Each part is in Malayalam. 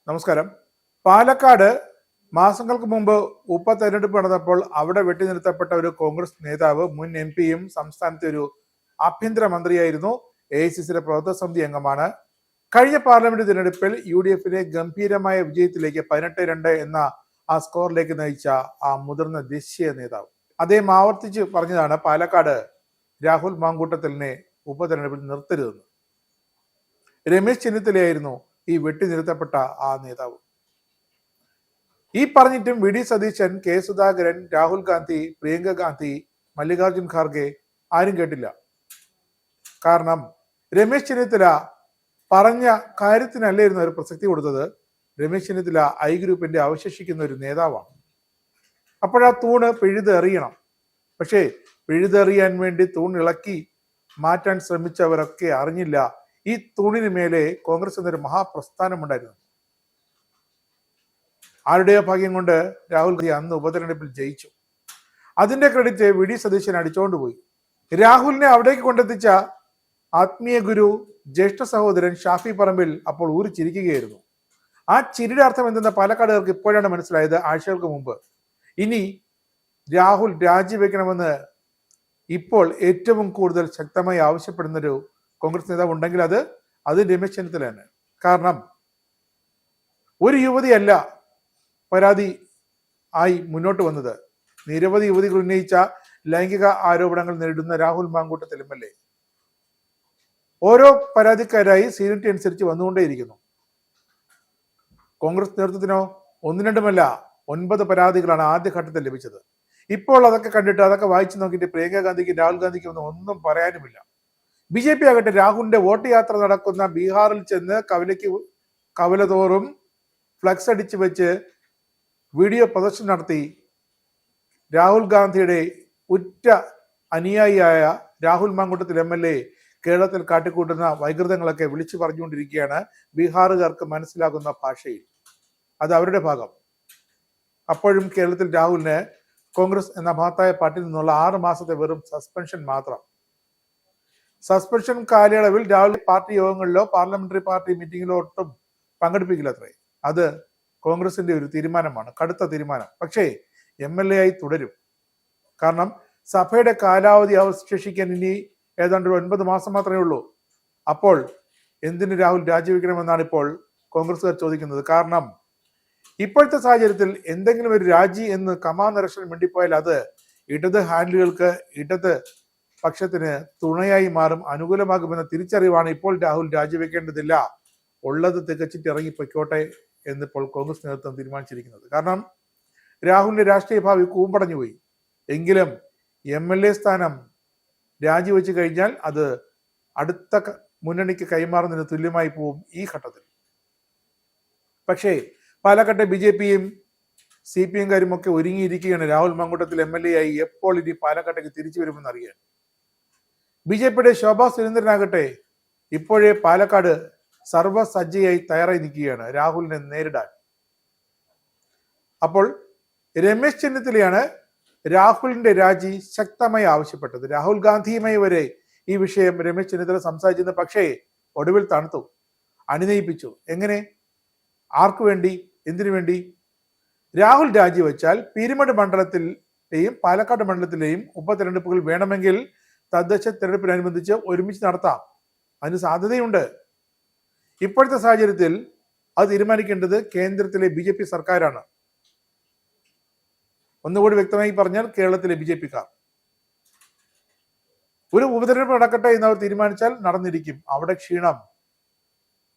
നമസ്കാരം. പാലക്കാട് മാസങ്ങൾക്ക് മുമ്പ് തെരഞ്ഞെടുപ്പ് നടന്നപ്പോൾ അവിടെ വെട്ടിനിർത്തപ്പെട്ട ഒരു കോൺഗ്രസ് നേതാവ്, മുൻ എം പിയും സംസ്ഥാനത്തെ ഒരു ആഭ്യന്തര മന്ത്രിയായിരുന്നു, AICCയുടെ പ്രവർത്തക സമിതി അംഗമാണ്. കഴിഞ്ഞ പാർലമെന്റ് തിരഞ്ഞെടുപ്പിൽ UDF-നെ ഗംഭീരമായ വിജയത്തിലേക്ക് 18-2 എന്ന ആ സ്കോറിലേക്ക് നയിച്ച ആ മുതിർന്ന ദേശീയ നേതാവ്. അദ്ദേഹം ആവർത്തിച്ച് പറഞ്ഞതാണ് പാലക്കാട് രാഹുൽ മാങ്കൂട്ടത്തിലിനെ ഉപതെരഞ്ഞെടുപ്പിൽ നിർത്തരുതെന്ന്. രമേശ് ചെന്നിത്തലയായിരുന്നു ഈ വെട്ടിനിർത്തപ്പെട്ട ആ നേതാവ്. ഈ പറഞ്ഞിട്ടും VD സതീശൻ, K സുധാകരൻ, രാഹുൽ ഗാന്ധി, പ്രിയങ്ക ഗാന്ധി, മല്ലികാർജുൻ ഖാർഗെ ആരും കേട്ടില്ല. കാരണം രമേശ് ചെന്നിത്തല പറഞ്ഞ കാര്യത്തിനല്ലായിരുന്നു അവർ പ്രസക്തി കൊടുത്തത്. രമേശ് ചെന്നിത്തല ഐ ഗ്രൂപ്പിന്റെ അവശേഷിക്കുന്ന ഒരു നേതാവാണ്. അപ്പോഴാ തൂണ് പിഴുതെറിയണം. പക്ഷേ പിഴുതെറിയാൻ വേണ്ടി തൂൺ ഇളക്കി മാറ്റാൻ ശ്രമിച്ചവരൊക്കെ അറിഞ്ഞില്ല ഈ തൂണിന് മേലെ കോൺഗ്രസ് എന്നൊരു മഹാപ്രസ്ഥാനമുണ്ടായിരുന്നു. ആരുടെയോ ഭാഗ്യം കൊണ്ട് രാഹുൽ ഗാന്ധി അന്ന് ഉപതെരഞ്ഞെടുപ്പിൽ ജയിച്ചു. അതിന്റെ ക്രെഡിറ്റ് VD സതീശൻ അടിച്ചുകൊണ്ട് പോയി. രാഹുലിനെ അവിടേക്ക് കൊണ്ടെത്തിച്ച ആത്മീയ ഗുരു, ജ്യേഷ്ഠ സഹോദരൻ ഷാഫി പറമ്പിൽ അപ്പോൾ ഊരിച്ചിരിക്കുകയായിരുന്നു. ആ ചിരിയുടെ അർത്ഥം എന്തെന്ന് പാലക്കാടുകാർക്ക് ഇപ്പോഴാണ് മനസ്സിലായത്, ആഴ്ചകൾക്ക് മുമ്പ്. ഇനി രാഹുൽ രാജിവെക്കണമെന്ന് ഇപ്പോൾ ഏറ്റവും കൂടുതൽ ശക്തമായി ആവശ്യപ്പെടുന്നൊരു കോൺഗ്രസ് നേതാവ് ഉണ്ടെങ്കിൽ അത് രമേശ് ചെന്നിത്തലയാണ്. കാരണം ഒരു യുവതിയല്ല പരാതി ആയി മുന്നോട്ട് വന്നത്. നിരവധി യുവതികൾ ഉന്നയിച്ച ലൈംഗിക ആരോപണങ്ങൾ നേരിടുന്ന രാഹുൽ മാങ്കൂട്ടത്തിൽ MLA ഓരോ പരാതിക്കാരായി സീനിയറിറ്റി അനുസരിച്ച് വന്നുകൊണ്ടേയിരിക്കുന്നു. കോൺഗ്രസ് നേതൃത്വത്തിനോ 1-2 9 പരാതികളാണ് ആദ്യഘട്ടത്തിൽ ലഭിച്ചത്. ഇപ്പോൾ അതൊക്കെ കണ്ടിട്ട്, അതൊക്കെ വായിച്ചു നോക്കിയിട്ട് പ്രിയങ്ക ഗാന്ധിക്കും രാഹുൽ ഗാന്ധിക്കും ഒന്നും പറയാനുമില്ല. BJP ആകട്ടെ രാഹുലിന്റെ വോട്ട് യാത്ര നടക്കുന്ന ബീഹാറിൽ ചെന്ന് കവല തോറും ഫ്ലക്സ് അടിച്ചു വെച്ച് വീഡിയോ പ്രദർശനം നടത്തി രാഹുൽ ഗാന്ധിയുടെ ഉറ്റ അനുയായിയായ രാഹുൽ മാങ്കൂട്ടത്തിൽ MLA കേരളത്തിൽ കാട്ടിക്കൂട്ടുന്ന വൈകൃതങ്ങളൊക്കെ വിളിച്ചു പറഞ്ഞുകൊണ്ടിരിക്കുകയാണ് ബീഹാറുകാർക്ക് മനസ്സിലാകുന്ന ഭാഷയിൽ. അത് അവരുടെ ഭാഗം. അപ്പോഴും കേരളത്തിൽ രാഹുലിന് കോൺഗ്രസ് എന്ന മഹത്തായ പാർട്ടിയിൽ നിന്നുള്ള 6 മാസത്തെ വെറും സസ്പെൻഷൻ മാത്രം. സസ്പെൻഷൻ കാലയളവിൽ രാഹുൽ പാർട്ടി യോഗങ്ങളിലോ പാർലമെന്ററി പാർട്ടി മീറ്റിംഗിലോ ഒട്ടും പങ്കെടുപ്പിക്കില്ലത്രേ. അത് കോൺഗ്രസിന്റെ ഒരു തീരുമാനമാണ്, കടുത്ത തീരുമാനം. പക്ഷേ MLA ആയി തുടരും. കാരണം സഭയുടെ കാലാവധി അവശേഷിക്കാൻ ഇനി ഏതാണ്ട് 9 മാസം മാത്രമേ ഉള്ളൂ. അപ്പോൾ എന്തിന് രാഹുൽ രാജിവെക്കണമെന്നാണ് ഇപ്പോൾ കോൺഗ്രസുകാർ ചോദിക്കുന്നത്. കാരണം ഇപ്പോഴത്തെ സാഹചര്യത്തിൽ എന്തെങ്കിലും ഒരു രാജി എന്ന് കമാനരക്ഷൻ മിണ്ടിപ്പോയാൽ അത് ഇടത് ഹാൻഡിലുകൾക്ക്, ഇടത് പക്ഷത്തിന് തുണയായി മാറും, അനുകൂലമാകുമെന്ന തിരിച്ചറിവാണ് ഇപ്പോൾ രാഹുൽ രാജിവെക്കേണ്ടതില്ല, ഉള്ളത് തികച്ചിട്ട് ഇറങ്ങിപ്പൊയ്ക്കോട്ടെ എന്നിപ്പോൾ കോൺഗ്രസ് നേതൃത്വം തീരുമാനിച്ചിരിക്കുന്നത്. കാരണം രാഹുലിന്റെ രാഷ്ട്രീയ ഭാവി കൂമ്പടഞ്ഞു പോയി. എങ്കിലും MLA സ്ഥാനം രാജിവെച്ച് കഴിഞ്ഞാൽ അത് അടുത്ത മുന്നണിക്ക് കൈമാറുന്നതിന് തുല്യമായി പോവും ഈ ഘട്ടത്തിൽ. പക്ഷേ പാലക്കാട്ടെ BJPയും CPM-കാരും ഒക്കെ ഒരുങ്ങിയിരിക്കുകയാണ് രാഹുൽ മാങ്കൂട്ടത്തിൽ MLA ആയി എപ്പോൾ ഇനി പാലക്കാട്ടേക്ക് തിരിച്ചു വരുമെന്ന് അറിയാൻ. BJPയുടെ ശോഭാ സുരേന്ദ്രനാകട്ടെ ഇപ്പോഴേ പാലക്കാട് സർവ്വസജ്ജയായി തയ്യാറായി നിൽക്കുകയാണ് രാഹുലിനെ നേരിടാൻ. അപ്പോൾ രമേശ് ചെന്നിത്തലയാണ് രാഹുലിന്റെ രാജി ശക്തമായി ആവശ്യപ്പെട്ടത്. രാഹുൽ ഗാന്ധിയുമായി വരെ ഈ വിഷയം രമേശ് ചെന്നിത്തല സംസാരിച്ചിരുന്നു. പക്ഷേ ഒടുവിൽ തണുത്തു, അനുനയിപ്പിച്ചു. എങ്ങനെ? ആർക്കു വേണ്ടി? എന്തിനു വേണ്ടി? രാഹുൽ രാജിവെച്ചാൽ പീരുമേട് മണ്ഡലത്തിലെയും പാലക്കാട് മണ്ഡലത്തിലെയും ഉപതെരഞ്ഞെടുപ്പുകൾ വേണമെങ്കിൽ തദ്ദേശ തെരഞ്ഞെടുപ്പിനനുബന്ധിച്ച് ഒരുമിച്ച് നടത്താം. അതിന് സാധ്യതയുണ്ട്. ഇപ്പോഴത്തെ സാഹചര്യത്തിൽ അത് തീരുമാനിക്കേണ്ടത് കേന്ദ്രത്തിലെ BJP സർക്കാരാണ്. ഒന്നുകൂടി വ്യക്തമായി പറഞ്ഞാൽ കേരളത്തിലെ BJP-ക്കാർ. ഒരു ഉപതെരഞ്ഞെടുപ്പ് നടക്കട്ടെ എന്നവർ തീരുമാനിച്ചാൽ നടന്നിരിക്കും. അവിടെ ക്ഷീണം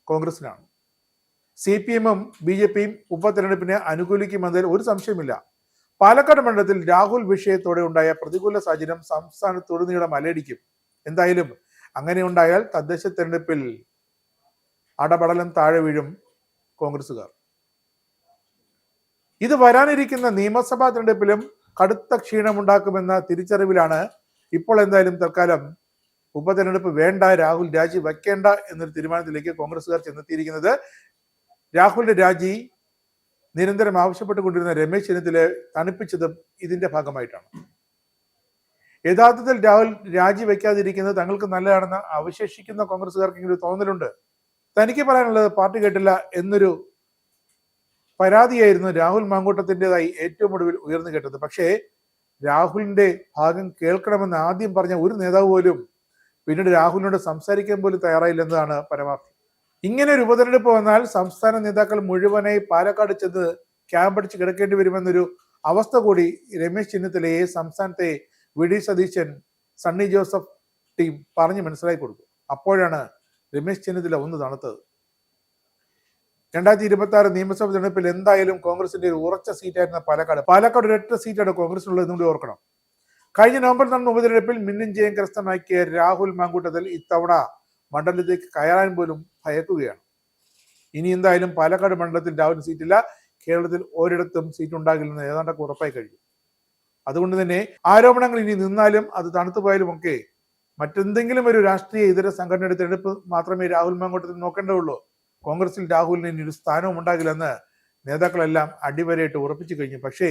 കോൺഗ്രസിനാണ്. CPM-ഉം BJP-യും ഉപതെരഞ്ഞെടുപ്പിനെ അനുകൂലിക്കുമെന്നതിൽ ഒരു സംശയമില്ല. പാലക്കാട് മണ്ഡലത്തിൽ രാഹുൽ വിഷയത്തോടെ ഉണ്ടായ പ്രതികൂല സാഹചര്യം സംസ്ഥാനത്തുടനീളം അലയടിക്കും. എന്തായാലും അങ്ങനെ ഉണ്ടായാൽ തദ്ദേശ തെരഞ്ഞെടുപ്പിൽ അടപടലം താഴെ വീഴും കോൺഗ്രസുകാർ. ഇത് വരാനിരിക്കുന്ന നിയമസഭാ തെരഞ്ഞെടുപ്പിലും കടുത്ത ക്ഷീണമുണ്ടാക്കുമെന്ന തിരിച്ചറിവിലാണ് ഇപ്പോൾ എന്തായാലും തൽക്കാലം ഉപതെരഞ്ഞെടുപ്പ് വേണ്ട, രാഹുൽ രാജി വയ്ക്കേണ്ട എന്നൊരു തീരുമാനത്തിലേക്ക് കോൺഗ്രസുകാർ ചെന്നെത്തിയിരിക്കുന്നത്. രാഹുലിന്റെ രാജി നിരന്തരം ആവശ്യപ്പെട്ടുകൊണ്ടിരുന്ന രമേശ് ചെന്നിത്തലയെ തണുപ്പിച്ചതും ഇതിന്റെ ഭാഗമായിട്ടാണ്. യഥാർത്ഥത്തിൽ രാഹുൽ രാജിവെക്കാതിരിക്കുന്നത് തങ്ങൾക്ക് നല്ലതാണെന്ന് അവശേഷിക്കുന്ന കോൺഗ്രസുകാർക്ക് തോന്നലുണ്ട്. തനിക്ക് പറയാനുള്ളത് പാർട്ടി കേട്ടില്ല എന്നൊരു പരാതിയായിരുന്നു രാഹുൽ മാങ്കൂട്ടത്തിൻ്റെതായി ഏറ്റവും ഒടുവിൽ ഉയർന്നു കേട്ടത്. പക്ഷേ രാഹുലിന്റെ ഭാഗം കേൾക്കണമെന്ന് ആദ്യം പറഞ്ഞ ഒരു നേതാവ് പോലും പിന്നീട് രാഹുലിനോട് സംസാരിക്കാൻ പോലും തയ്യാറായില്ലെന്നതാണ് പരമാർത്ഥം. ഇങ്ങനെ ഒരു ഉപതെരഞ്ഞെടുപ്പ് വന്നാൽ സംസ്ഥാന നേതാക്കൾ മുഴുവനായി പാലക്കാട് ചെന്ന് ക്യാമ്പടിച്ച് കിടക്കേണ്ടി വരുമെന്നൊരു അവസ്ഥ കൂടി രമേശ് ചെന്നിത്തലയെ സംസ്ഥാനത്തെ V D Satheesan, Sunny Joseph team പറഞ്ഞ് മനസ്സിലാക്കി കൊടുത്തു. അപ്പോഴാണ് രമേശ് ചെന്നിത്തല ഒന്ന് തണുത്തത്. 2026 നിയമസഭാ തെരഞ്ഞെടുപ്പിൽ എന്തായാലും കോൺഗ്രസിന്റെ ഒരു ഉറച്ച സീറ്റായിരുന്ന പാലക്കാട് ഒരൊറ്റ സീറ്റാണ് കോൺഗ്രസിനുള്ളത് എന്നുകൂടി ഓർക്കണം. കഴിഞ്ഞ നവംബറിൽ നടന്ന ഉപതെരഞ്ഞെടുപ്പിൽ മിന്നും ജയം കരസ്ഥമാക്കിയ രാഹുൽ മാങ്കൂട്ടത്തിൽ ഇത്തവണ മണ്ഡലത്തിലേക്ക് കയറാൻ പോലും ഭയക്കുകയാണ്. ഇനി എന്തായാലും പാലക്കാട് മണ്ഡലത്തിൽ രാഹുലിന് സീറ്റില്ല. കേരളത്തിൽ ഒരിടത്തും സീറ്റ് ഉണ്ടാകില്ലെന്ന് ഏതാണ്ടൊക്കെ ഉറപ്പായി കഴിഞ്ഞു. അതുകൊണ്ട് തന്നെ ആരോപണങ്ങൾ ഇനി നിന്നാലും അത് തണുത്തു പോയാലും ഒക്കെ മറ്റെന്തെങ്കിലും ഒരു രാഷ്ട്രീയ ഇതര സംഘടനയുടെ തെരഞ്ഞെടുപ്പ് മാത്രമേ രാഹുൽ മാങ്കൂട്ടത്തിൽ നോക്കേണ്ടതുള്ളൂ. കോൺഗ്രസിൽ രാഹുലിന് ഇനി ഒരു സ്ഥാനവും ഉണ്ടാകില്ലെന്ന് നേതാക്കളെല്ലാം അടിവരയിട്ട് ഉറപ്പിച്ചു കഴിഞ്ഞു. പക്ഷേ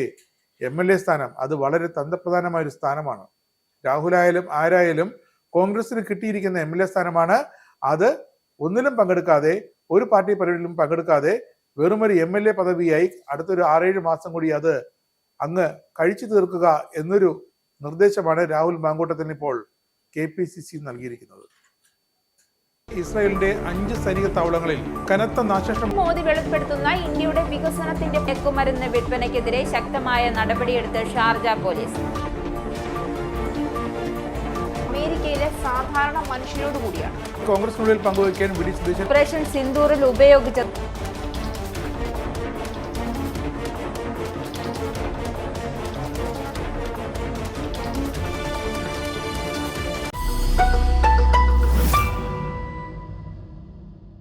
MLA സ്ഥാനം അത് വളരെ തന്ത്രപ്രധാനമായ ഒരു സ്ഥാനമാണ്. രാഹുലായാലും ആരായാലും കോൺഗ്രസിന് കിട്ടിയിരിക്കുന്ന MLA സ്ഥാനമാണ്. അത് ഒന്നിലും പങ്കെടുക്കാതെ, ഒരു പാർട്ടി പരിപാടിയിലും പങ്കെടുക്കാതെ വെറുമൊരു MLA പദവിയായി അടുത്തൊരു 6-7 മാസം കൂടി അത് അങ്ങ് കഴിച്ചു തീർക്കുക എന്നൊരു നിർദ്ദേശമാണ് രാഹുൽ മാങ്കൂട്ടത്തിന് ഇപ്പോൾ KPCC നൽകിയിരിക്കുന്നത്. ഇസ്രായേലിന്റെ 5 സൈനിക താവളങ്ങളിൽ കനത്ത നാശനഷ്ടം. മോദി വെളിപ്പെടുത്തുന്ന ഇന്ത്യയുടെ വികസനത്തിന്റെ മയക്കുമരുന്ന് വിൽപ്പനയ്ക്കെതിരെ ശക്തമായ നടപടിയെടുത്ത് ഷാർജ പോലീസ്. അമേരിക്കയിലെ സാധാരണ മനുഷ്യരോട് കൂടിയാണ് കോൺഗ്രസിനുള്ളിൽ പങ്കുവയ്ക്കാൻ വി ഡി സതീശൻ ഓപ്പറേഷൻ സിന്ദൂറിൽ ഉപയോഗിച്ച